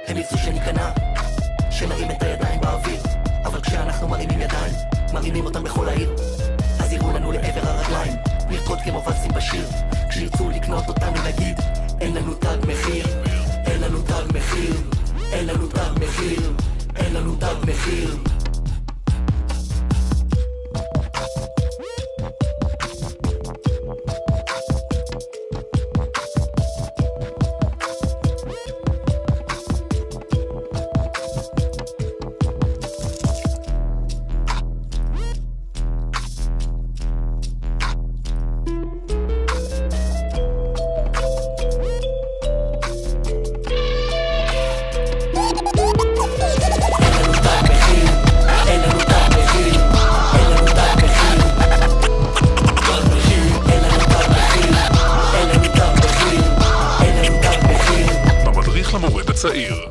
הם ירצו שניכנע, שנרים את הידיים באוויר, אבל כשאנחנו מרימים ידיים, מרימים אותם בכל העיר. אז יראו לנו לעבר הרגליים, נרקוד כמו וסים בשיר. כשירצו לקנות אותנו נגיד, אין לנו תג מחיר, אין לנו תג מחיר, אין לנו תג מחיר, אין לנו תג מחיר. המורה הצעיר